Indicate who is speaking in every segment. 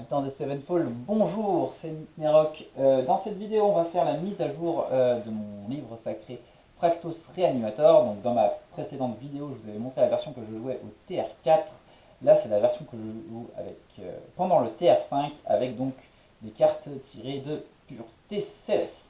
Speaker 1: habitants de Sevenfall, bonjour, c'est Nerok. Dans cette vidéo, on va faire la mise à jour de mon livre sacré Fractos Reanimator. Donc, dans ma précédente vidéo, je vous avais montré la version que je jouais au TR4. Là, c'est la version que je joue avec, pendant le TR5, avec donc des cartes tirées de Pureté Céleste.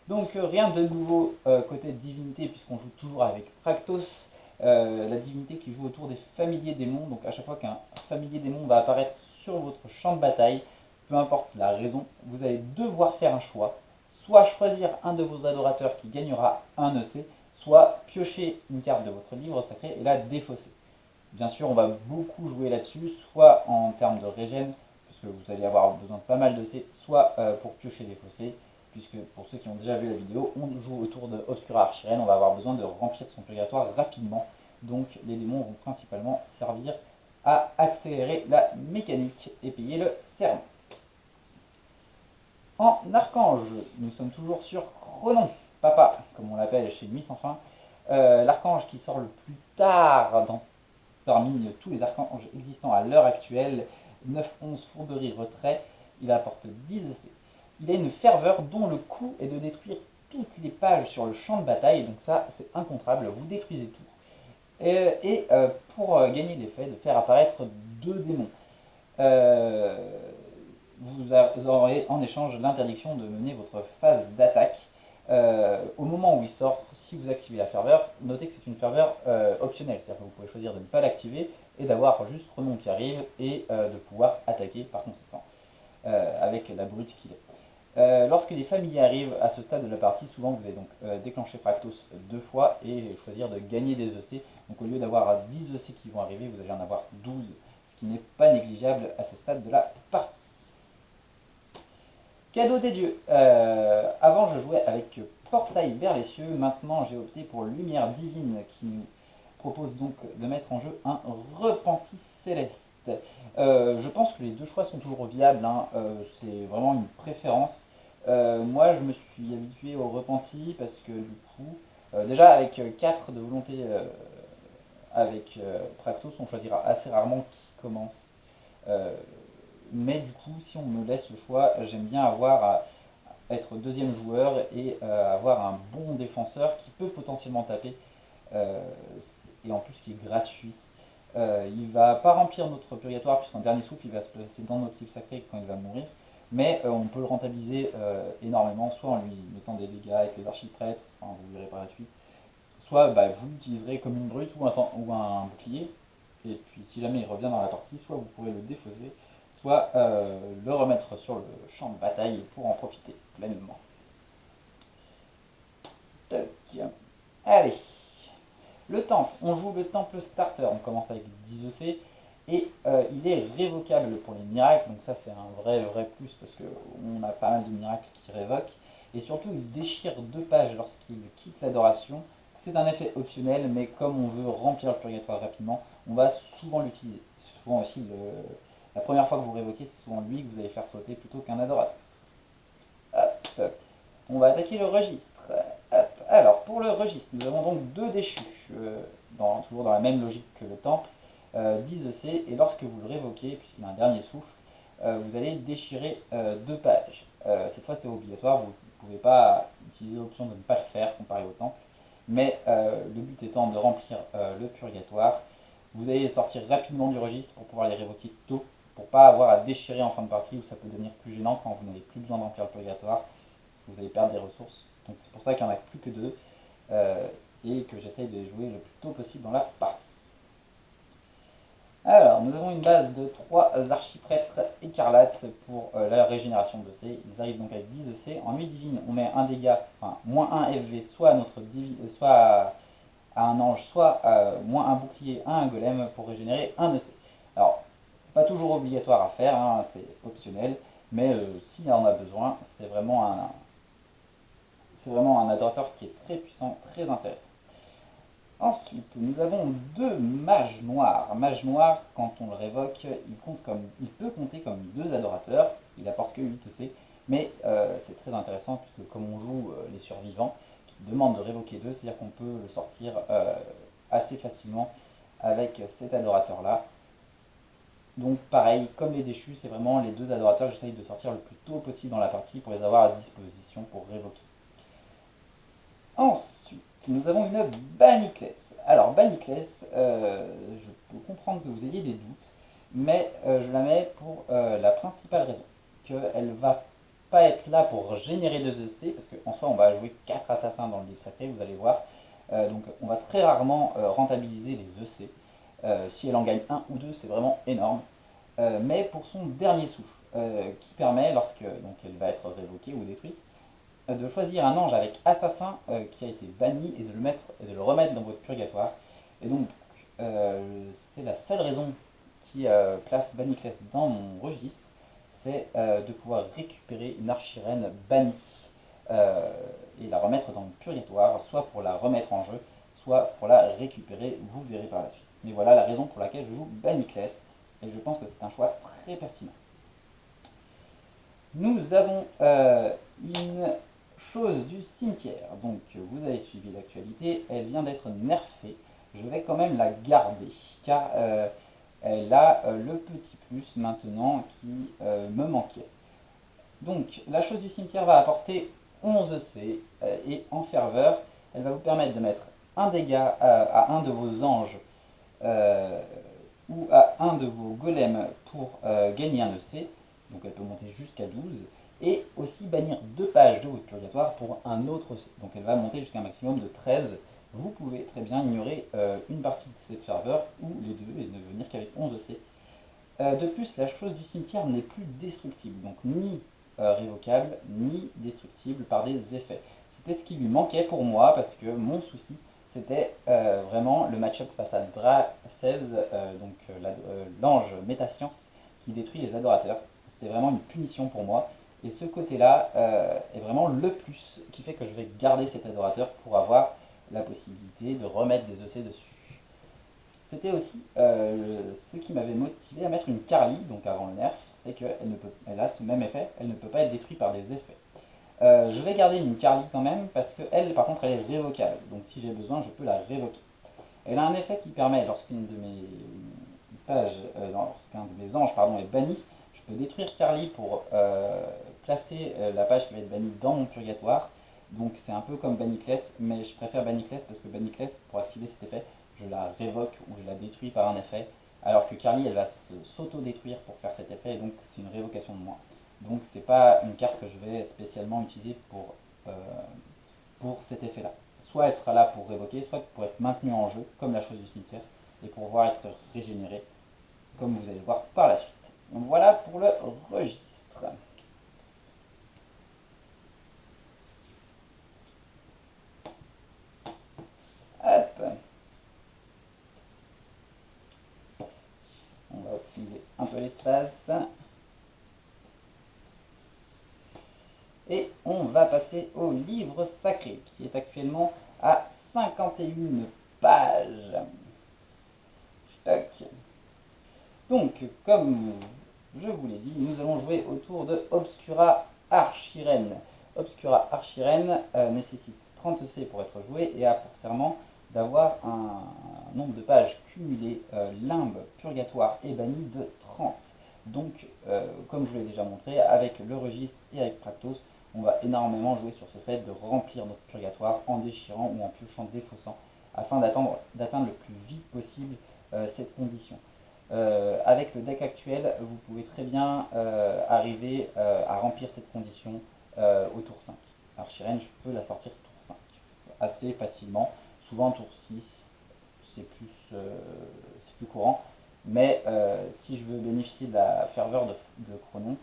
Speaker 1: Donc, rien de nouveau côté divinité, puisqu'on joue toujours avec Fractos. La divinité qui joue autour des familiers démons. Donc à chaque fois qu'un familier démon va apparaître sur votre champ de bataille, peu importe la raison, vous allez devoir faire un choix. Soit choisir un de vos adorateurs qui gagnera un EC, soit piocher une carte de votre livre sacré et la défausser. Bien sûr, on va beaucoup jouer là-dessus, soit en termes de régène, puisque vous allez avoir besoin de pas mal de C, soit pour piocher des fossés, puisque pour ceux qui ont déjà vu la vidéo, on joue autour de Obscura Archirène, on va avoir besoin de remplir son purgatoire rapidement. Donc les démons vont principalement servir à accélérer la mécanique et payer le serment. En archange, nous sommes toujours sur Chronon, papa, comme on l'appelle chez Nuit sans fin. L'archange qui sort le plus tard parmi tous les archanges existants à l'heure actuelle, 9-11 fourberie retrait, il apporte 10 EC. Il a une ferveur dont le coût est de détruire toutes les pages sur le champ de bataille, donc ça c'est incontrable, vous détruisez tout. Pour gagner l'effet de faire apparaître deux démons, euh, vous aurez en échange l'interdiction de mener votre phase d'attaque. Au moment où il sort, si vous activez la ferveur, notez que c'est une ferveur optionnelle, c'est-à-dire que vous pouvez choisir de ne pas l'activer et d'avoir juste Chronon qui arrive et de pouvoir attaquer par conséquent avec la brute qu'il est. Lorsque les familiers arrivent à ce stade de la partie, souvent vous allez donc déclencher Fractos deux fois et choisir de gagner des EC. Donc au lieu d'avoir 10 EC qui vont arriver, vous allez en avoir 12, ce qui n'est pas négligeable à ce stade de la partie. Cadeau des dieux. Avant je jouais avec Portail vers les cieux, maintenant j'ai opté pour Lumière divine qui nous propose donc de mettre en jeu un repenti céleste. Je pense que les deux choix sont toujours viables, hein. C'est vraiment une préférence. Moi je me suis habitué au repenti parce que du coup, déjà avec 4 de volonté avec Practos, on choisira assez rarement qui commence. Euh, mais du coup, si on me laisse le choix, j'aime bien être deuxième joueur et avoir un bon défenseur qui peut potentiellement taper euh, et en plus qui est gratuit. Il va pas remplir notre purgatoire puisqu'en dernier souffle il va se placer dans notre livre sacré quand il va mourir, mais on peut le rentabiliser énormément, soit en lui mettant des dégâts avec les archiprêtres, enfin, vous verrez par la suite, soit vous l'utiliserez comme une brute ou un bouclier, et puis si jamais il revient dans la partie, soit vous pourrez le défausser, soit le remettre sur le champ de bataille pour en profiter pleinement. Tac. Allez, le temple, on joue le temple starter, on commence avec 10 EC, et il est révocable pour les miracles, donc ça c'est un vrai plus parce qu'on a pas mal de miracles qui révoquent, et surtout il déchire deux pages lorsqu'il quitte l'adoration. C'est un effet optionnel, mais comme on veut remplir le purgatoire rapidement, on va souvent l'utiliser. Souvent aussi, la première fois que vous révoquez, c'est souvent lui que vous allez faire sauter plutôt qu'un adorateur. Hop. On va attaquer le registre. Hop. Alors, pour le registre, nous avons donc deux déchus, toujours dans la même logique que le temple, 10 EC, et lorsque vous le révoquez, puisqu'il a un dernier souffle, vous allez déchirer deux pages. Cette fois, c'est obligatoire, vous ne pouvez pas utiliser l'option de ne pas le faire comparé au temple, mais le but étant de remplir le purgatoire. Vous allez sortir rapidement du registre pour pouvoir les révoquer tôt, pour ne pas avoir à déchirer en fin de partie où ça peut devenir plus gênant quand vous n'avez plus besoin de remplir le purgatoire, parce que vous allez perdre des ressources. Donc c'est pour ça qu'il n'y en a plus que deux, et que j'essaye de les jouer le plus tôt possible dans la partie. Alors, nous avons une base de 3 archiprêtres écarlates pour la régénération de C. Ils arrivent donc avec 10 EC. En nuit divine, on met un dégât, enfin moins 1 FV, soit à soit à un ange, soit moins un bouclier à un golem pour régénérer un EC. Alors, pas toujours obligatoire à faire, hein, c'est optionnel, mais s'il en a besoin, c'est vraiment un adorateur qui est très puissant, très intéressant. Ensuite, nous avons deux mages noirs. Mage noir, quand on le révoque, il peut compter comme deux adorateurs. Il apporte que 8 EC, mais c'est très intéressant puisque comme on joue les survivants, qui demandent de révoquer deux, c'est-à-dire qu'on peut le sortir assez facilement avec cet adorateur-là. Donc pareil, comme les déchus, c'est vraiment les deux adorateurs que j'essaye de sortir le plus tôt possible dans la partie pour les avoir à disposition pour révoquer. Ensuite, nous avons une Banicless. Alors Banicless, je peux comprendre que vous ayez des doutes, mais je la mets pour la principale raison, qu'elle va pas être là pour générer 2 EC, parce qu'en soi on va jouer 4 assassins dans le livre sacré, vous allez voir. Donc on va très rarement rentabiliser les EC. Si elle en gagne un ou deux, c'est vraiment énorme. Mais pour son dernier souffle, qui permet, lorsque donc, elle va être révoquée ou détruite, de choisir un ange avec assassin qui a été banni et de de le remettre dans votre purgatoire. Et donc, c'est la seule raison qui place Banicless dans mon registre, c'est de pouvoir récupérer une archirène bannie et la remettre dans mon purgatoire, soit pour la remettre en jeu, soit pour la récupérer, vous verrez par la suite. Mais voilà la raison pour laquelle je joue Banicless, et je pense que c'est un choix très pertinent. Nous avons une chose du cimetière. Donc vous avez suivi l'actualité, elle vient d'être nerfée. Je vais quand même la garder car elle a le petit plus maintenant qui me manquait. Donc la chose du cimetière va apporter 11 C et en ferveur, elle va vous permettre de mettre un dégât à un de vos anges euh, ou à un de vos golems pour gagner un EC. Donc elle peut monter jusqu'à 12. Et aussi bannir 2 pages de votre purgatoire pour un autre EC. Donc elle va monter jusqu'à un maximum de 13. Vous pouvez très bien ignorer une partie de ces ferveurs ou les deux et ne venir qu'avec 11 EC. De plus, la chose du cimetière n'est plus destructible, donc ni révocable, ni destructible par des effets. C'était ce qui lui manquait pour moi, parce que mon souci, c'était vraiment le match-up face à Dra 16, donc l'ange métascience, qui détruit les adorateurs. C'était vraiment une punition pour moi. Et ce côté-là est vraiment le plus qui fait que je vais garder cet adorateur pour avoir la possibilité de remettre des EC dessus. C'était aussi ce qui m'avait motivé à mettre une Carly, donc avant le nerf, c'est qu'elle a ce même effet, elle ne peut pas être détruite par des effets. Je vais garder une Carly quand même, parce qu'elle, par contre, elle est révocable, donc si j'ai besoin, je peux la révoquer. Elle a un effet qui permet, lorsqu'une de mes pages, lorsqu'un de mes anges est banni, je peux détruire Carly pour placer la page qui va être bannie dans mon purgatoire. Donc c'est un peu comme Banicless, mais je préfère Banicless parce que Banicless, pour activer cet effet, je la révoque ou je la détruis par un effet, alors que Carly, elle va s'auto-détruire pour faire cet effet, et donc c'est une révocation de moi. Donc c'est pas une carte que je vais spécialement utiliser pour cet effet-là. Soit elle sera là pour révoquer, soit pour être maintenue en jeu, comme la chose du cimetière, et pour pouvoir être régénérée, comme vous allez le voir par la suite. Donc voilà pour le registre. Hop. On va optimiser un peu l'espace. Et on va passer au livre sacré, qui est actuellement à 51 pages. Tac. Donc, comme je vous l'ai dit, nous allons jouer autour de Obscura Archirène. Obscura Archirène nécessite 30 C pour être joué et a pour serment d'avoir un nombre de pages cumulées limbe, purgatoire et banni de 30. Donc, comme je vous l'ai déjà montré, avec le registre et avec Practos, on va énormément jouer sur ce fait de remplir notre purgatoire en déchirant ou en piochant défaussant afin d'atteindre le plus vite possible cette condition. Avec le deck actuel, vous pouvez très bien arriver à remplir cette condition au tour 5. Archirène, je peux la sortir tour 5 assez facilement. Souvent tour 6, c'est plus courant. Mais si je veux bénéficier de la ferveur de Chronon,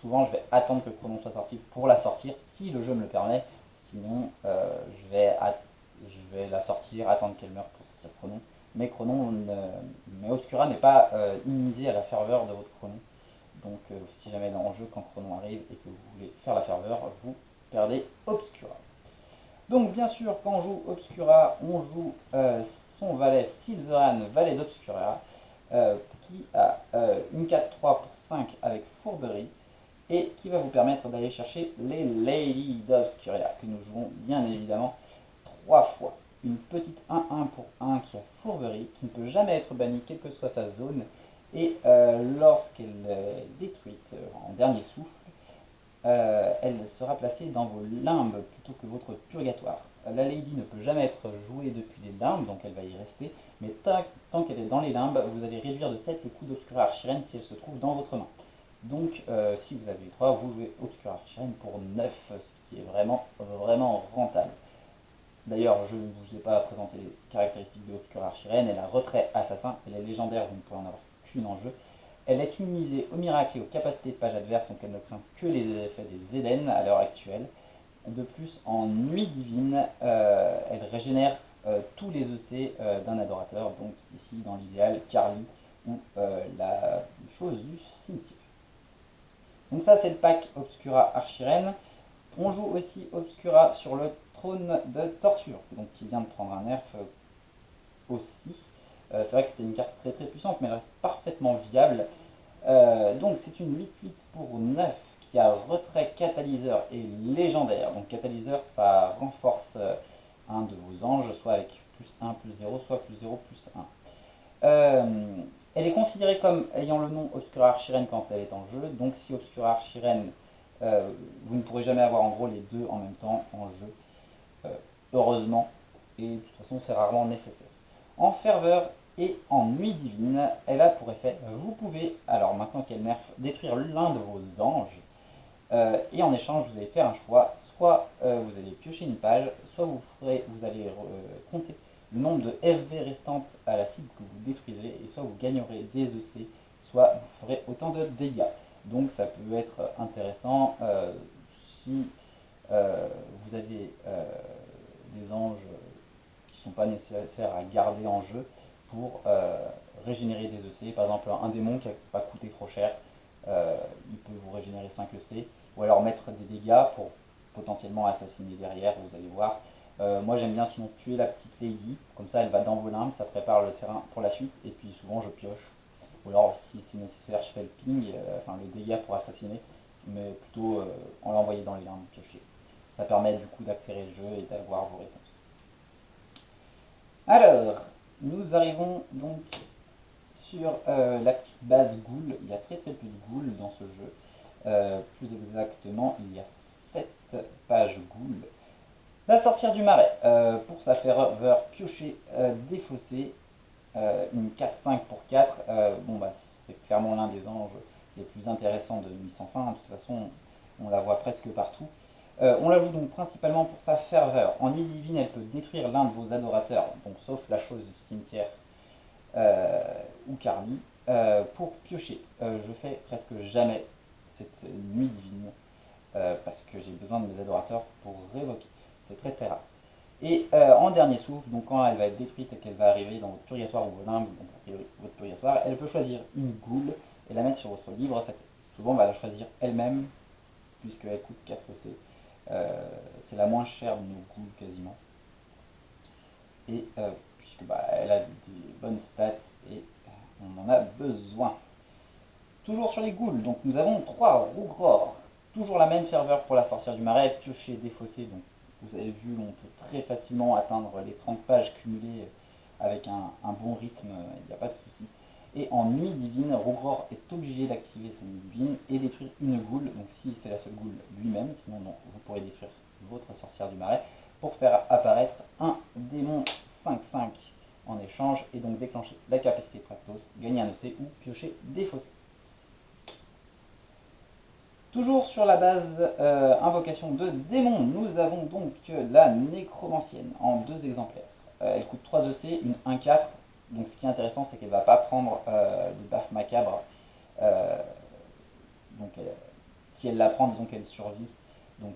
Speaker 1: souvent je vais attendre que Chronon soit sorti pour la sortir, si le jeu me le permet. Sinon, je vais la sortir, attendre qu'elle meure pour sortir Chronon. Mais Obscura n'est pas immunisé à la ferveur de votre Chronon. Donc si jamais dans le jeu, quand Chronon arrive et que vous voulez faire la ferveur, vous perdez Obscura. Donc bien sûr, quand on joue Obscura, on joue son valet Silveran, valet d'Obscura, qui a une 4-3 pour 5 avec Fourberie, et qui va vous permettre d'aller chercher les Lady d'Obscuria, que nous jouons bien évidemment 3 fois. Une petite 1-1 pour 1 qui a Fourberie, qui ne peut jamais être banni quelle que soit sa zone, Et lorsqu'elle est détruite en dernier souffle, elle sera placée dans vos limbes plutôt que votre purgatoire. La Lady ne peut jamais être jouée depuis les limbes, donc elle va y rester, mais tant qu'elle est dans les limbes, vous allez réduire de 7 le coût d'Obscura Archirène si elle se trouve dans votre main. Donc si vous avez 3, vous jouez Obscura Archirène pour 9, ce qui est vraiment, vraiment rentable. D'ailleurs, je ne vous ai pas présenté les caractéristiques de Obscura Archirène. Elle a retrait assassin, elle est légendaire, vous ne pouvez en avoir qu'une en jeu. Elle est immunisée aux miracles et aux capacités de page adverse, donc elle ne craint que les effets des Éden à l'heure actuelle. De plus, en nuit divine, elle régénère tous les EC d'un adorateur, donc ici dans l'idéal, Carly ou la chose du cimetière. Donc ça c'est le pack Obscura Archirène. On joue aussi Obscura sur le trône de torture, donc qui vient de prendre un nerf aussi. C'est vrai que c'était une carte très très puissante, mais elle reste parfaitement viable. Donc c'est une 8-8 pour 9 qui a retrait, catalyseur et légendaire. Donc catalyseur, ça renforce un de vos anges, soit avec plus 1, plus 0, soit plus 0, plus 1. Elle est considérée comme ayant le nom Obscura Archirène quand elle est en jeu. Donc si Obscura Archirène, vous ne pourrez jamais avoir en gros les deux en même temps en jeu. Heureusement. Et de toute façon, c'est rarement nécessaire. En ferveur et en nuit divine, elle a pour effet, vous pouvez, alors maintenant qu'elle nerf, détruire l'un de vos anges. Et en échange, vous allez faire un choix. Soit vous allez piocher une page, soit vous allez compter le nombre de FV restantes à la cible que vous détruisez, et soit vous gagnerez des EC, soit vous ferez autant de dégâts. Donc ça peut être intéressant si vous avez des anges qui ne sont pas nécessaires à garder en jeu pour régénérer des EC. Par exemple, un démon qui n'a pas coûté trop cher, il peut vous régénérer 5 EC, ou alors mettre des dégâts pour potentiellement assassiner derrière, vous allez voir. Moi j'aime bien sinon tuer la petite lady, comme ça elle va dans vos limbes, ça prépare le terrain pour la suite, et puis souvent je pioche. Ou alors si c'est nécessaire je fais le ping, enfin le dégât pour assassiner, mais plutôt en l'envoyer dans les limbes, piocher. Ça permet du coup d'accélérer le jeu et d'avoir vos réponses. Alors, nous arrivons donc sur la petite base ghoul. Il y a très très peu de ghouls dans ce jeu. Plus exactement, il y a 7 pages ghoul. La sorcière du marais, pour sa ferveur piocher, défausser, une 4-5 pour 4. Bon bah c'est clairement l'un des anges les plus intéressants de Nuit sans fin. De toute façon, on la voit presque partout. On la joue donc principalement pour sa ferveur. En nuit divine, elle peut détruire l'un de vos adorateurs, donc sauf la chose du cimetière ou Carly, pour piocher. Je fais presque jamais cette nuit divine parce que j'ai besoin de mes adorateurs pour révoquer. C'est très très rare. Et en dernier souffle, donc quand elle va être détruite et qu'elle va arriver dans votre purgatoire ou vos limbes, donc votre purgatoire, elle peut choisir une goule et la mettre sur votre livre. Souvent, on va la choisir elle-même puisqu'elle coûte 4 C. C'est la moins chère de nos ghouls quasiment. Et puisque elle a des bonnes stats et on en a besoin. Toujours sur les ghouls, donc nous avons 3 rougrors. Toujours la même ferveur pour la sorcière du marais, piocher, défausser. Donc vous avez vu, on peut très facilement atteindre les 30 pages cumulées avec un bon rythme, il n'y a pas de souci. Et en nuit divine, Rougror est obligé d'activer sa nuit divine et détruire une goule. Donc si c'est la seule goule lui-même, sinon non, vous pourrez détruire votre sorcière du marais pour faire apparaître un démon 5-5 en échange et donc déclencher la capacité Practos, gagner un EC ou piocher défausser. Toujours sur la base invocation de démons, nous avons donc la nécromancienne en 2 exemplaires. Elle coûte 3 EC, une 1-4. Donc ce qui est intéressant, c'est qu'elle ne va pas prendre de baffe macabre. Donc si elle la prend, disons qu'elle survit. Donc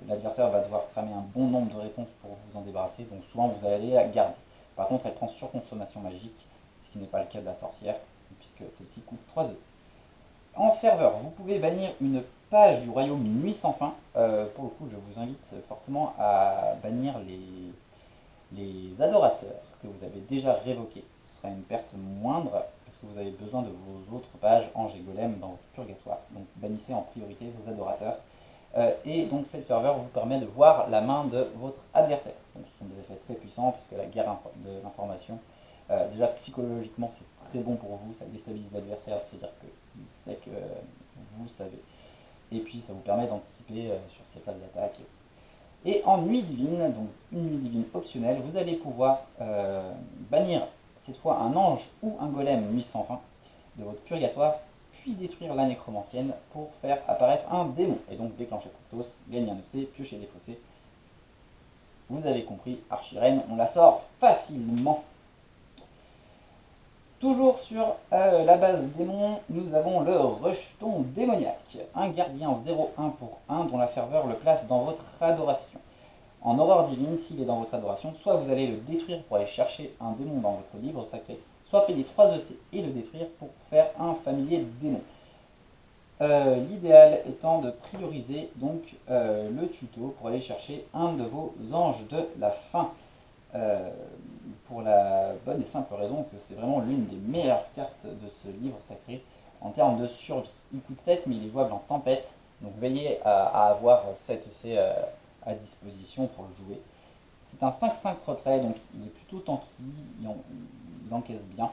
Speaker 1: l'adversaire va devoir cramer un bon nombre de réponses pour vous en débarrasser. Donc souvent vous allez la garder. Par contre, elle prend surconsommation magique, ce qui n'est pas le cas de la sorcière, puisque celle-ci coûte 3 EC. En ferveur, vous pouvez bannir une page du royaume Nuit sans fin. Pour le coup, je vous invite fortement à bannir les adorateurs que vous avez déjà révoqués. Ce sera une perte moindre parce que vous avez besoin de vos autres pages anges et golem dans votre purgatoire. Donc bannissez en priorité vos adorateurs. Et donc cette ferveur vous permet de voir la main de votre adversaire. Donc ce sont des effets très puissants puisque la guerre de l'information Déjà psychologiquement c'est très bon pour vous, ça déstabilise l'adversaire, c'est-à-dire qu'il sait que vous savez. Et puis ça vous permet d'anticiper sur ses phases d'attaque. Et en nuit divine, donc une nuit divine optionnelle, vous allez pouvoir bannir cette fois un ange ou un golem nuit sans fin de votre purgatoire, puis détruire la nécromancienne pour faire apparaître un démon. Et donc déclencher Proctos, gagner un EC, piocher des fossés. Vous avez compris, Archirène, on la sort facilement. Toujours sur la base démon, nous avons le rejeton démoniaque, un gardien 0-1 pour 1 dont la ferveur le place dans votre adoration. En horreur divine, s'il est dans votre adoration, soit vous allez le détruire pour aller chercher un démon dans votre livre sacré, soit payer 3 EC et le détruire pour faire un familier démon. L'idéal étant de prioriser donc le tuto pour aller chercher un de vos anges de la fin. Pour la bonne et simple raison que c'est vraiment l'une des meilleures cartes de ce livre sacré en termes de survie. Il coûte 7 mais il est jouable en tempête, donc veillez à avoir 7 EC à disposition pour le jouer. C'est un 5-5 retrait, donc il est plutôt tanky, il encaisse bien.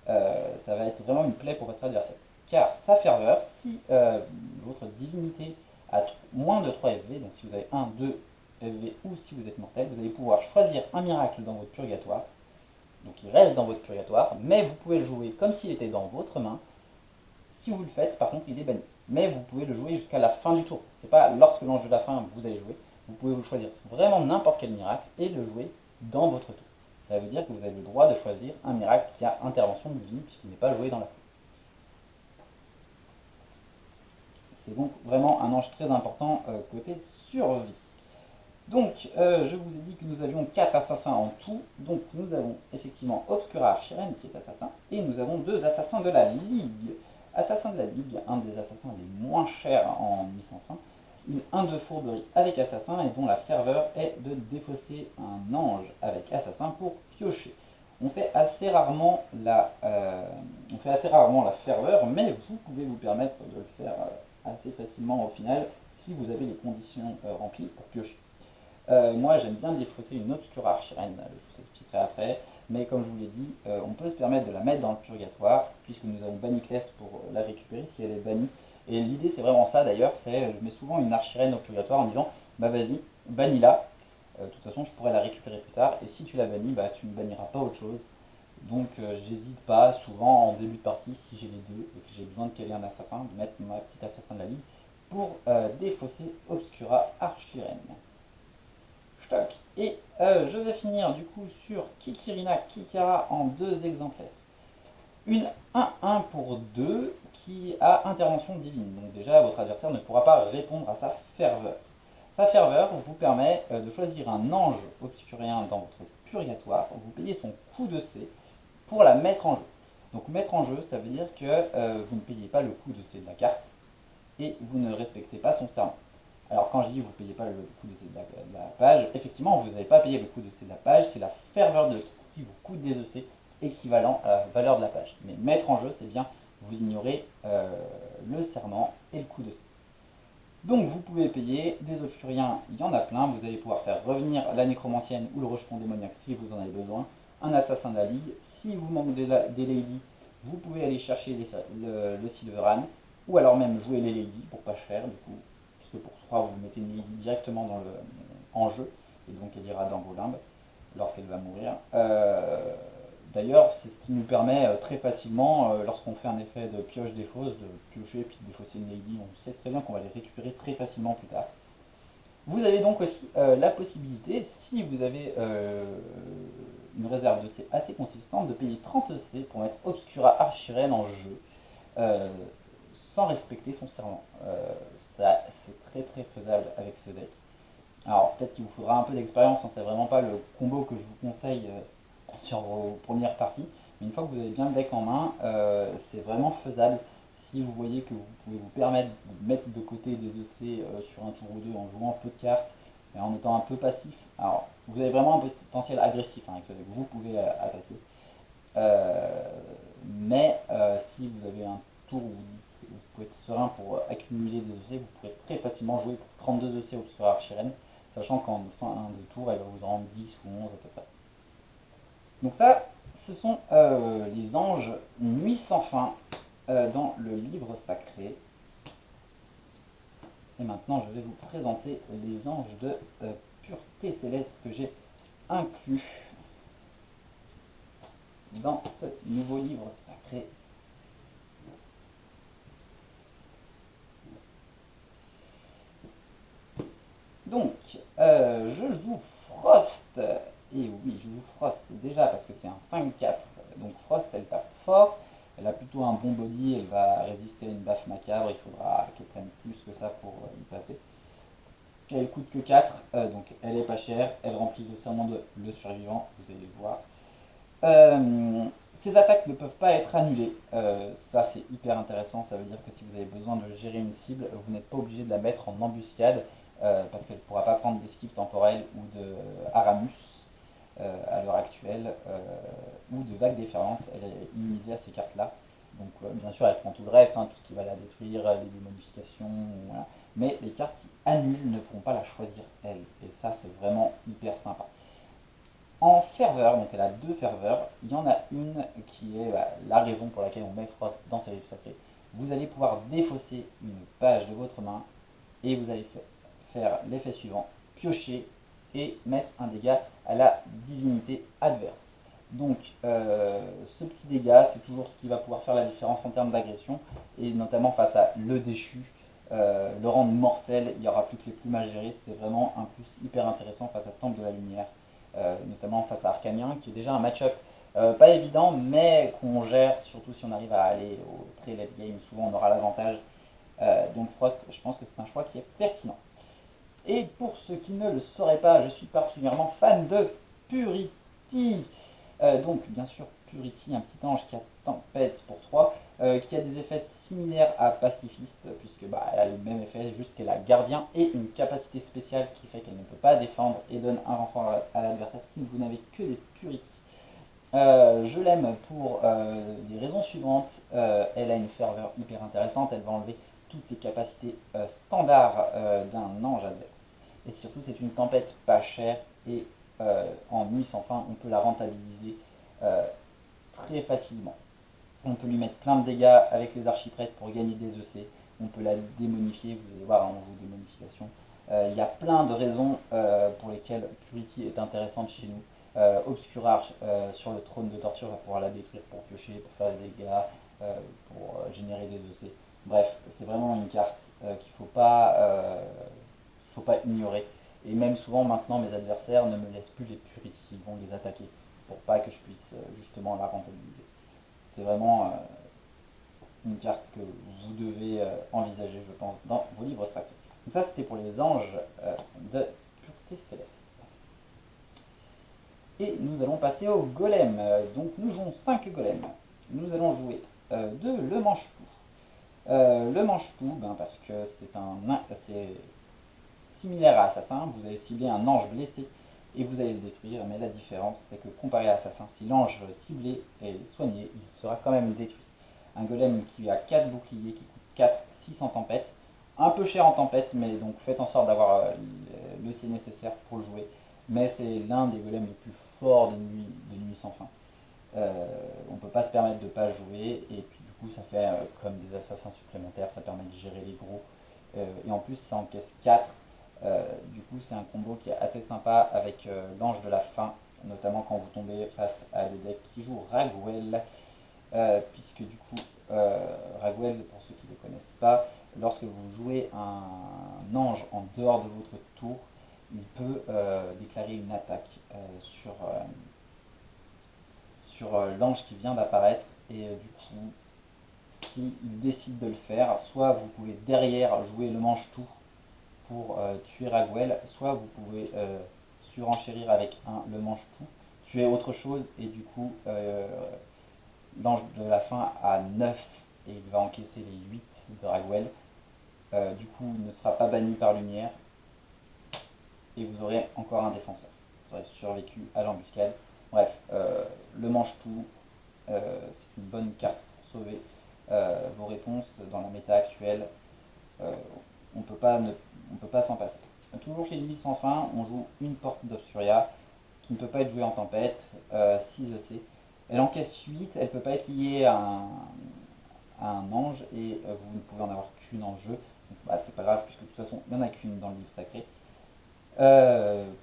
Speaker 1: Ça va être vraiment une plaie pour votre adversaire. Car sa ferveur, si votre divinité a moins de 3 FV, donc si vous avez 1, 2 FV ou si vous êtes mortel, vous allez pouvoir choisir un miracle dans votre purgatoire. Donc il reste dans votre purgatoire, mais vous pouvez le jouer comme s'il était dans votre main. Si vous le faites, par contre, il est banni. Mais vous pouvez le jouer jusqu'à la fin du tour. C'est pas lorsque l'ange de la fin vous allez jouer. Vous pouvez vous choisir vraiment n'importe quel miracle et le jouer dans votre tour. Ça veut dire que vous avez le droit de choisir un miracle qui a intervention divine puisqu'il n'est pas joué dans la foule. C'est donc vraiment un ange très important côté survie. Donc, je vous ai dit que nous avions 4 assassins en tout. Donc, nous avons effectivement Obscura Archirène qui est assassin. Et nous avons 2 assassins de la Ligue. Assassin de la Ligue, un des assassins les moins chers en Nuit sans fin. Un de fourberie avec assassin et dont la ferveur est de défausser un ange avec assassin pour piocher. On fait assez rarement la ferveur, mais vous pouvez vous permettre de le faire assez facilement au final si vous avez les conditions remplies pour piocher. Moi j'aime bien défausser une Obscura Archirène, je vous expliquerai après, mais comme je vous l'ai dit, on peut se permettre de la mettre dans le purgatoire, puisque nous avons banni Kless pour la récupérer si elle est bannie. Et l'idée c'est vraiment ça d'ailleurs, c'est je mets souvent une Archirène au purgatoire en disant bah vas-y, bannis-la, de toute façon je pourrais la récupérer plus tard, et si tu la bannis, bah tu ne banniras pas autre chose. Donc j'hésite pas souvent en début de partie, si j'ai les deux et que j'ai besoin de caler un assassin, de mettre ma petite assassin de la ligue pour défausser Obscura Archirène. Et je vais finir du coup sur Kikirina Kikara en 2 exemplaires. Une 1-1 pour 2 qui a intervention divine. Donc déjà votre adversaire ne pourra pas répondre à sa ferveur. Sa ferveur vous permet de choisir un ange obscuréen dans votre purgatoire. Vous payez son coup de C pour la mettre en jeu. Donc mettre en jeu, ça veut dire que vous ne payez pas le coup de C de la carte et vous ne respectez pas son serment. Alors quand je dis vous ne payez pas le coût de C de la page, effectivement vous n'avez pas payé le coût de C de la page, c'est la ferveur de qui vous coûte des EC équivalent à la valeur de la page. Mais mettre en jeu, c'est bien vous ignorez le serment et le coût de C. Donc vous pouvez payer des obscuriens, il y en a plein, vous allez pouvoir faire revenir la nécromancienne ou le rejeton démoniaque si vous en avez besoin, un assassin de la ligue, si vous manquez des ladies, vous pouvez aller chercher le Silveran, ou alors même jouer les ladies pour pas cher du coup, puisque pour 3 vous mettez une lady directement en jeu, et donc elle ira dans vos limbes lorsqu'elle va mourir. D'ailleurs, c'est ce qui nous permet très facilement, lorsqu'on fait un effet de pioche défausse, de piocher et puis de défausser une lady, on sait très bien qu'on va les récupérer très facilement plus tard. Vous avez donc aussi la possibilité, si vous avez une réserve de C assez consistante, de payer 30 C pour mettre Obscura Archirène en jeu, sans respecter son serment. Ça, c'est très très faisable avec ce deck. Alors peut-être qu'il vous faudra un peu d'expérience, hein, c'est vraiment pas le combo que je vous conseille sur vos premières parties, mais une fois que vous avez bien le deck en main, c'est vraiment faisable si vous voyez que vous pouvez vous permettre de mettre de côté des EC sur un tour ou deux en jouant peu de cartes et en étant un peu passif. Alors vous avez vraiment un potentiel agressif hein, avec ce deck, vous pouvez attaquer, mais si vous avez un tour où vous pouvez être serein pour accumuler des EC, vous pourrez très facilement jouer pour 32 EC Obscura Archirène, sachant qu'en fin de tour elle va vous en rendre 10 ou 11 à peu près. Donc ça, ce sont les anges Nuit sans fin dans le livre sacré. Et maintenant, je vais vous présenter les anges de pureté céleste que j'ai inclus dans ce nouveau livre sacré. Donc, je joue Frost. Et oui, je joue Frost déjà parce que c'est un 5-4. Donc Frost, elle tape fort. Elle a plutôt un bon body. Elle va résister à une baffe macabre. Il faudra qu'elle prenne plus que ça pour y passer. Et elle coûte que 4. Donc elle est pas chère. Elle remplit le serment de le survivant. Vous allez le voir. Ces attaques ne peuvent pas être annulées. Ça, c'est hyper intéressant. Ça veut dire que si vous avez besoin de gérer une cible, vous n'êtes pas obligé de la mettre en embuscade parce qu'elle ne pourra pas prendre d'esquive temporelle ou de Aramus à l'heure actuelle ou de vague déferlante. Elle est immunisée à ces cartes-là. Donc, bien sûr, elle prend tout le reste, hein, tout ce qui va la détruire, les démodifications, voilà. Mais les cartes qui annulent ne pourront pas la choisir elle. Et ça, c'est vraiment hyper sympa. En ferveur, donc elle a deux ferveurs, il y en a une qui est la raison pour laquelle on met Frost dans ce livre sacré. Vous allez pouvoir défausser une page de votre main et vous allez faire l'effet suivant, piocher et mettre un dégât à la divinité adverse. Donc ce petit dégât, c'est toujours ce qui va pouvoir faire la différence en termes d'agression, et notamment face à le déchu, le rendre mortel, il n'y aura plus que les plumes à gérer, c'est vraiment un plus hyper intéressant face à Temple de la Lumière. Notamment face à Arcanien, qui est déjà un match-up pas évident, mais qu'on gère, surtout si on arrive à aller au très late game, souvent on aura l'avantage. Donc Frost, je pense que c'est un choix qui est pertinent. Et pour ceux qui ne le sauraient pas, je suis particulièrement fan de Purity. Donc bien sûr, Purity, un petit ange qui a tempête pour 3, qui a des effets similaires à pacifiste, puisque elle a le même effet, juste qu'elle a gardien et une capacité spéciale qui fait qu'elle ne peut pas défendre et donne un renfort à l'adversaire si vous n'avez que des Purity. Je l'aime pour les raisons suivantes. Elle a une ferveur hyper intéressante, elle va enlever toutes les capacités standards d'un ange adverse. Et surtout, c'est une tempête pas chère et en nuit sans fin, on peut la rentabiliser très facilement. On peut lui mettre plein de dégâts avec les archiprêtres pour gagner des EC. On peut la démonifier, vous allez voir, on joue démonification. Il y a plein de raisons pour lesquelles Purity est intéressante chez nous. Obscurarch sur le trône de torture va pouvoir la détruire pour piocher, pour faire des dégâts, pour générer des EC. Bref, c'est vraiment une carte qu'il ne faut pas ignorer. Et même souvent maintenant, mes adversaires ne me laissent plus les Purity, ils vont les attaquer pour pas que je puisse justement la rentabiliser. C'est vraiment une carte que vous devez envisager, je pense, dans vos livres sacrés. Donc ça, c'était pour les anges de pureté céleste. Et nous allons passer au golem. Donc nous jouons 5 golems. Nous allons jouer de le manche-tout. Le manche-tout, parce que c'est similaire à assassin, vous allez cibler un ange blessé et vous allez le détruire, mais la différence c'est que comparé à assassin, si l'ange ciblé est soigné, il sera quand même détruit. Un golem qui a 4 boucliers, qui coûte 4, 6 en tempête, un peu cher en tempête, mais donc faites en sorte d'avoir le C nécessaire pour le jouer, mais c'est l'un des golems les plus forts de nuit sans fin. On ne peut pas se permettre de ne pas jouer, et puis du coup ça fait comme des assassins supplémentaires, ça permet de gérer les gros, et en plus ça encaisse 4. Du coup, c'est un combo qui est assez sympa avec l'ange de la faim, notamment quand vous tombez face à des decks qui jouent Raguel, puisque du coup, Raguel, pour ceux qui ne le connaissent pas, lorsque vous jouez un ange en dehors de votre tour, il peut déclarer une attaque sur l'ange qui vient d'apparaître, et du coup, s'il décide de le faire, soit vous pouvez derrière jouer le manche-tout pour tuer Raguel, soit vous pouvez surenchérir avec le manche-tout, tuer autre chose, et du coup, l'ange de la fin a 9 et il va encaisser les 8 de Raguel. Du coup, il ne sera pas banni par lumière, et vous aurez encore un défenseur. Vous aurez survécu à l'embuscade. Bref, le manche-tout, c'est une bonne carte pour sauver vos réponses dans la méta actuelle. On ne peut pas s'en passer. Toujours chez Nuit sans fin, on joue une porte d'Obscuria qui ne peut pas être jouée en tempête, 6 EC. Elle encaisse 8, elle ne peut pas être liée à un ange et vous ne pouvez en avoir qu'une en jeu. Donc bah, c'est pas grave puisque de toute façon il n'y en a qu'une dans le livre sacré.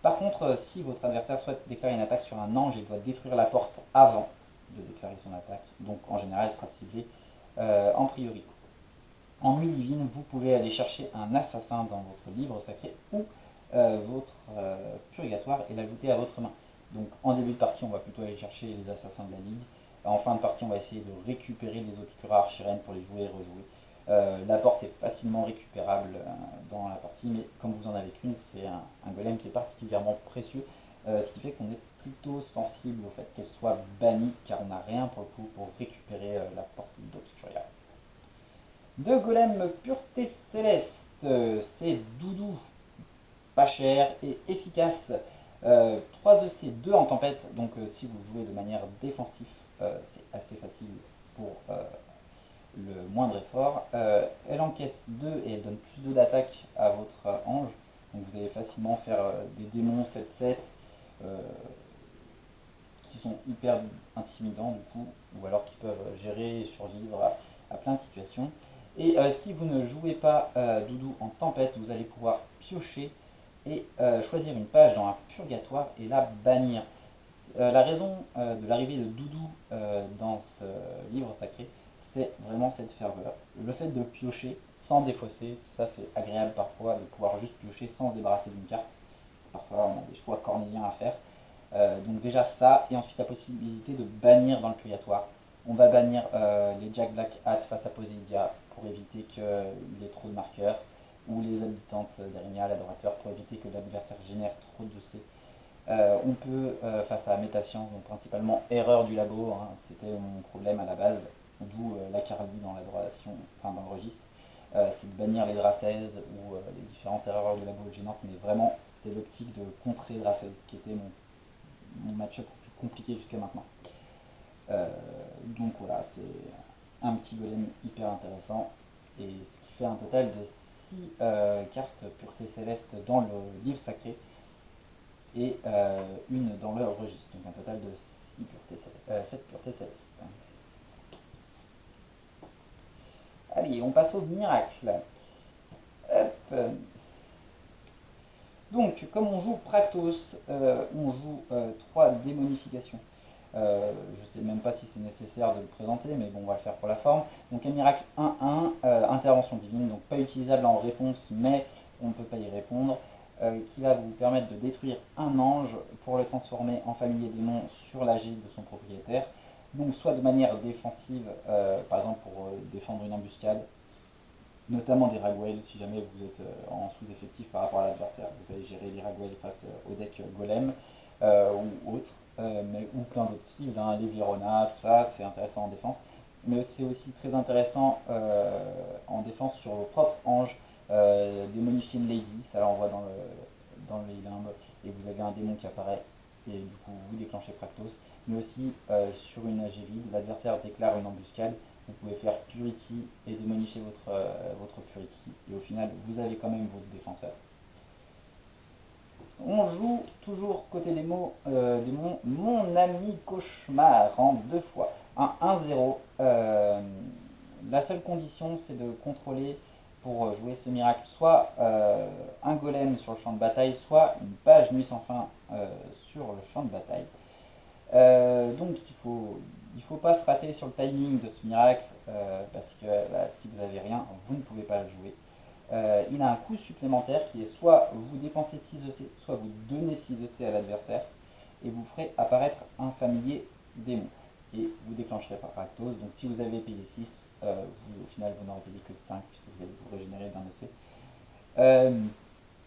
Speaker 1: Par contre, si votre adversaire souhaite déclarer une attaque sur un ange, il doit détruire la porte avant de déclarer son attaque. Donc en général, elle sera ciblée en priorité. En nuit divine, vous pouvez aller chercher un assassin dans votre livre sacré ou votre purgatoire et l'ajouter à votre main. Donc en début de partie, on va plutôt aller chercher les assassins de la ligue. En fin de partie, on va essayer de récupérer les Obscura Archirènes pour les jouer et rejouer. La porte est facilement récupérable dans la partie, mais comme vous en avez qu'une, c'est un golem qui est particulièrement précieux, ce qui fait qu'on est plutôt sensible au fait qu'elle soit bannie, car on n'a rien pour le coup pour récupérer la porte d'Obscuria. Deux golems pureté céleste, c'est doudou, pas cher et efficace. 3 EC, 2 en tempête, donc si vous jouez de manière défensive, c'est assez facile pour le moindre effort. Elle encaisse 2 et elle donne plus 2 d'attaque à votre ange. Donc vous allez facilement faire des démons 7-7 qui sont hyper intimidants du coup, ou alors qui peuvent gérer et survivre à plein de situations. Et si vous ne jouez pas Doudou en tempête, vous allez pouvoir piocher et choisir une page dans un purgatoire et la bannir. La raison de l'arrivée de Doudou dans ce livre sacré, c'est vraiment cette ferveur. Le fait de piocher sans défausser, ça c'est agréable parfois de pouvoir juste piocher sans se débarrasser d'une carte. Parfois on a des choix cornéliens à faire. Donc déjà ça, et ensuite la possibilité de bannir dans le purgatoire. On va bannir les Jack Black Hat face à Poseidia pour éviter qu'il y ait trop de marqueurs, ou les habitantes d'Erinia, l'adorateur, pour éviter que l'adversaire génère trop de C. On peut, face à Métascience, donc principalement erreur du labo, hein, c'était mon problème à la base, d'où la Carly dans l'adoration, enfin dans le registre, c'est de bannir les Dracèzes ou les différentes erreurs du labo gênantes, mais vraiment c'était l'optique de contrer Dracèzes qui était mon match-up le plus compliqué jusqu'à maintenant. Donc voilà, c'est un petit golem hyper intéressant, et ce qui fait un total de 6 cartes pureté céleste dans le livre sacré, et une dans le registre, donc un total de 7 puretés célestes. Allez, on passe au miracle. Hop. Donc, comme on joue Praktos, on joue 3 démonifications. Je ne sais même pas si c'est nécessaire de le présenter, mais bon, on va le faire pour la forme. Donc un miracle 1-1, intervention divine, donc pas utilisable en réponse, mais on ne peut pas y répondre, qui va vous permettre de détruire un ange pour le transformer en familier démon sur l'AG de son propriétaire. Donc soit de manière défensive, par exemple pour défendre une embuscade, notamment des Ragwell, si jamais vous êtes en sous-effectif par rapport à l'adversaire. Vous allez gérer les Ragwell face au deck Golem ou autre, ou plein d'autres cibles, hein, les Virona, tout ça, c'est intéressant en défense. Mais c'est aussi très intéressant en défense sur vos propres anges, démonifier une Lady, ça l'envoie dans les limbes, et vous avez un démon qui apparaît, et du coup vous déclenchez Praktos. Mais aussi sur une AG vide, l'adversaire déclare une embuscade, vous pouvez faire Purity et démonifier votre Purity, et au final vous avez quand même votre défenseur. On joue toujours côté démon, mon ami cauchemar en 2 fois. Un 1-0. La seule condition c'est de contrôler pour jouer ce miracle soit un golem sur le champ de bataille, soit une page nuit sans fin sur le champ de bataille. Donc il faut pas se rater sur le timing de ce miracle, parce que si vous n'avez rien, vous ne pouvez pas le jouer. Il a un coût supplémentaire qui est soit vous dépensez 6 EC, soit vous donnez 6 EC à l'adversaire, et vous ferez apparaître un familier démon. Et vous déclencherez par Raktos, donc si vous avez payé 6, au final vous n'aurez payé que 5, puisque vous allez vous régénérer d'un EC.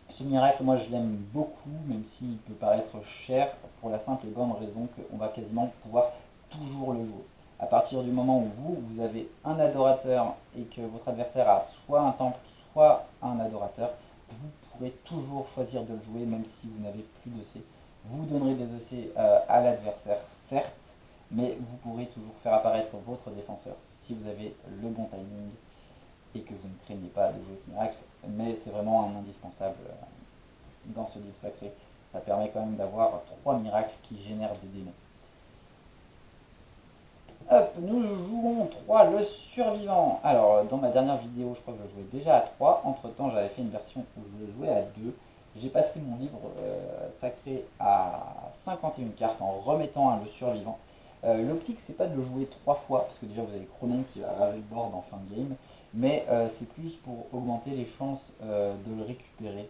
Speaker 1: Ce miracle, moi je l'aime beaucoup, même s'il peut paraître cher, pour la simple et bonne raison qu'on va quasiment pouvoir toujours le jouer. À partir du moment où vous avez un adorateur et que votre adversaire a soit un temple, soit un adorateur, vous pourrez toujours choisir de le jouer même si vous n'avez plus d'EC. Vous donnerez des EC à l'adversaire, certes, mais vous pourrez toujours faire apparaître votre défenseur si vous avez le bon timing et que vous ne craignez pas de jouer ce miracle. Mais c'est vraiment un indispensable dans ce livre sacré. Ça permet quand même d'avoir 3 miracles qui génèrent des démons. Hop, nous jouons 3 le survivant. Alors, dans ma dernière vidéo, je crois que je jouais déjà à 3. Entre temps, j'avais fait une version où je jouais à 2. J'ai passé mon livre sacré à 51 cartes en remettant un le survivant. L'optique, c'est pas de le jouer 3 fois, parce que déjà vous avez Chronon qui va raser le board en fin de game, mais c'est plus pour augmenter les chances de le récupérer.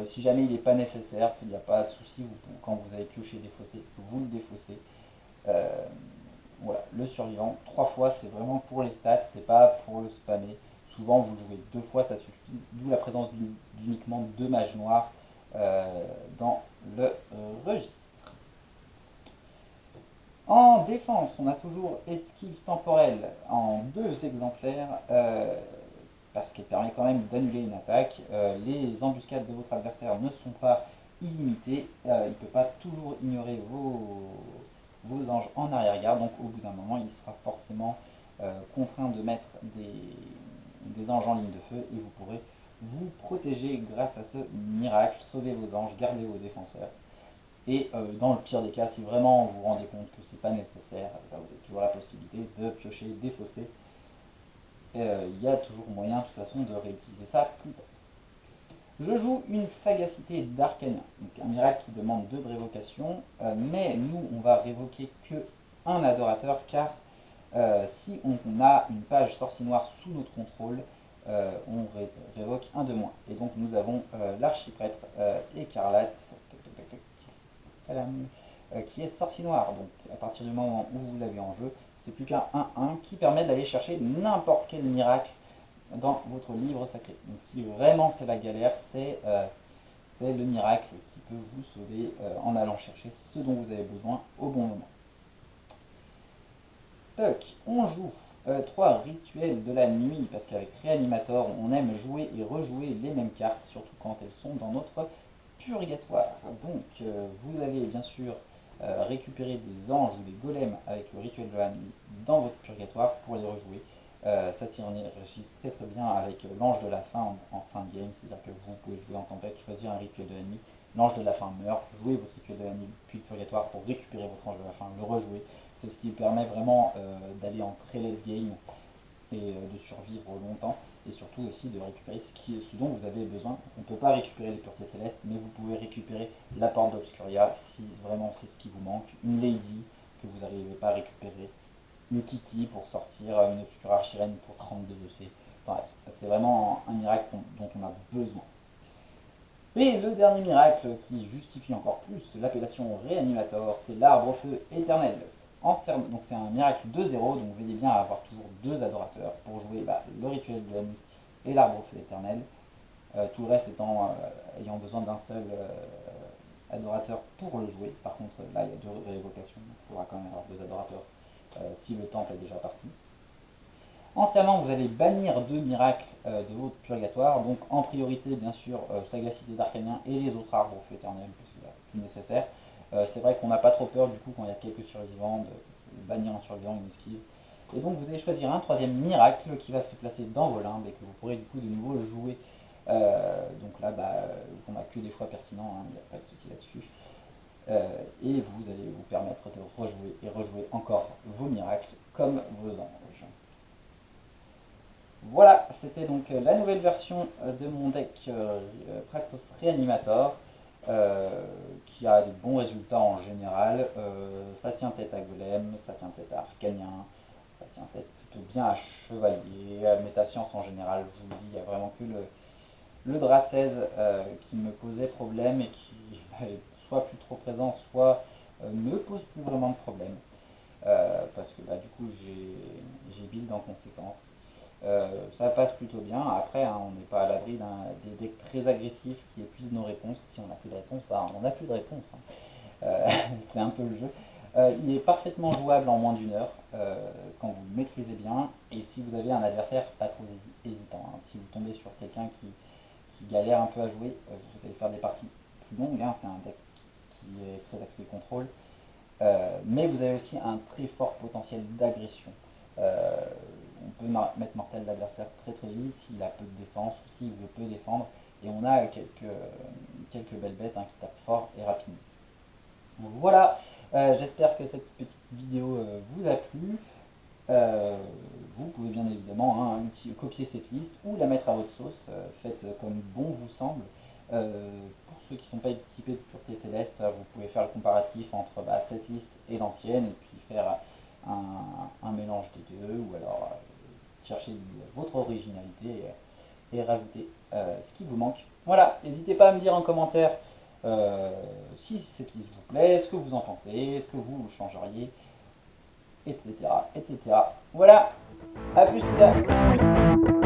Speaker 1: Si jamais il n'est pas nécessaire, il n'y a pas de souci, quand vous avez pioché défaussé, vous le défaussez. Euh, voilà, le survivant, 3 fois, c'est vraiment pour les stats, c'est pas pour le spammer. Souvent, vous jouez 2 fois, ça suffit, d'où la présence d'uniquement 2 mages noirs dans le registre. En défense, on a toujours esquive temporelle en 2 exemplaires, parce qu'elle permet quand même d'annuler une attaque. Les embuscades de votre adversaire ne sont pas illimitées, il ne peut pas toujours ignorer vos anges en arrière-garde, donc au bout d'un moment, il sera forcément contraint de mettre des anges en ligne de feu, et vous pourrez vous protéger grâce à ce miracle, sauver vos anges, garder vos défenseurs. Et dans le pire des cas, si vraiment vous vous rendez compte que c'est pas nécessaire, vous avez toujours la possibilité de piocher, défausser. Il y a toujours moyen de toute façon de réutiliser ça plus tard. Je joue une sagacité d'Arcanien, donc un miracle qui demande 2 de révocation, mais nous on va révoquer que un adorateur, car si on a une page sorcier noir sous notre contrôle, on révoque un de moins. Et donc nous avons l'archiprêtre écarlate, qui est sorcier noir. Donc à partir du moment où vous l'avez en jeu, c'est plus qu'un 1-1 qui permet d'aller chercher n'importe quel miracle dans votre livre sacré. Donc si vraiment c'est la galère, c'est le miracle qui peut vous sauver en allant chercher ce dont vous avez besoin au bon moment. Toc, on joue 3 rituels de la nuit, parce qu'avec Réanimator, on aime jouer et rejouer les mêmes cartes, surtout quand elles sont dans notre purgatoire. Donc vous allez bien sûr récupérer des anges ou des golems avec le rituel de la nuit dans votre purgatoire pour les rejouer. Ça s'y enregistre très très bien avec l'ange de la fin en fin de game, c'est-à-dire que vous pouvez jouer en tempête, choisir un rituel de la nuit, l'ange de la fin meurt, jouez votre rituel de la nuit puis le purgatoire pour récupérer votre ange de la fin, le rejouer. C'est ce qui permet vraiment d'aller en très late game et de survivre longtemps, et surtout aussi de récupérer ce dont vous avez besoin. On ne peut pas récupérer les puretés célestes, mais vous pouvez récupérer la porte d'Obscuria si vraiment c'est ce qui vous manque, une Lady que vous n'arrivez pas à récupérer, une Kiki pour sortir, une Obscura Archirène pour 32 EC. Bref, c'est vraiment un miracle dont on a besoin. Et le dernier miracle qui justifie encore plus l'appellation Réanimator, c'est l'arbre feu éternel. Donc c'est un miracle 2-0, donc vous veillez bien à avoir toujours 2 adorateurs pour jouer le rituel de la nuit et l'arbre feu éternel. Tout le reste ayant besoin d'un seul adorateur pour le jouer. Par contre là il y a 2 révocations, donc il faudra quand même avoir 2 adorateurs si le temple est déjà parti. Anciennement, vous allez bannir 2 miracles de votre purgatoire, donc en priorité bien sûr Sagacité d'Arcanien et les autres arbres au feu éternel, parce que c'est plus nécessaire. C'est vrai qu'on n'a pas trop peur du coup quand il y a quelques survivants de bannir un survivant, une esquive. Et donc vous allez choisir un 3e miracle qui va se placer dans vos limbes et que vous pourrez du coup de nouveau jouer. Donc là, on n'a que des choix pertinents, il n'y a pas de souci là-dessus. Et vous allez vous permettre de rejouer et rejouer encore vos miracles comme vos anges. Voilà, c'était donc la nouvelle version de mon deck Praktos Reanimator, qui a de bons résultats en général. Ça tient tête à Golem, ça tient tête à Arcanien, ça tient tête plutôt bien à Chevalier, à Métascience en général. Je vous le dis, il n'y a vraiment que le Dracèse qui me posait problème et qui est soit plus trop présent, soit ne pose plus vraiment de problème. Parce que du coup j'ai build en conséquence. Ça passe plutôt bien. Après, on n'est pas à l'abri des decks très agressifs qui épuisent nos réponses. Si on n'a plus de réponse, on n'a plus de réponse. C'est un peu le jeu. Il est parfaitement jouable en moins d'1 heure quand vous le maîtrisez bien. Et si vous avez un adversaire pas trop hésitant, si vous tombez sur quelqu'un qui galère un peu à jouer, vous allez faire des parties plus longues. C'est un deck qui est très axé contrôle. Mais vous avez aussi un très fort potentiel d'agression. On peut mettre mortel l'adversaire très très vite s'il a peu de défense ou s'il veut peu défendre. Et on a quelques belles bêtes qui tapent fort et rapidement. Donc voilà, j'espère que cette petite vidéo vous a plu. copier cette liste ou la mettre à votre sauce. Faites comme bon vous semble. Pour ceux qui ne sont pas équipés de pureté céleste, vous pouvez faire le comparatif entre cette liste et l'ancienne et puis faire un mélange des deux, ou alors chercher votre originalité et rajouter ce qui vous manque. Voilà, n'hésitez pas à me dire en commentaire si cette liste vous plaît, ce que vous en pensez, ce que vous changeriez, etc. etc. Voilà, à plus les gars.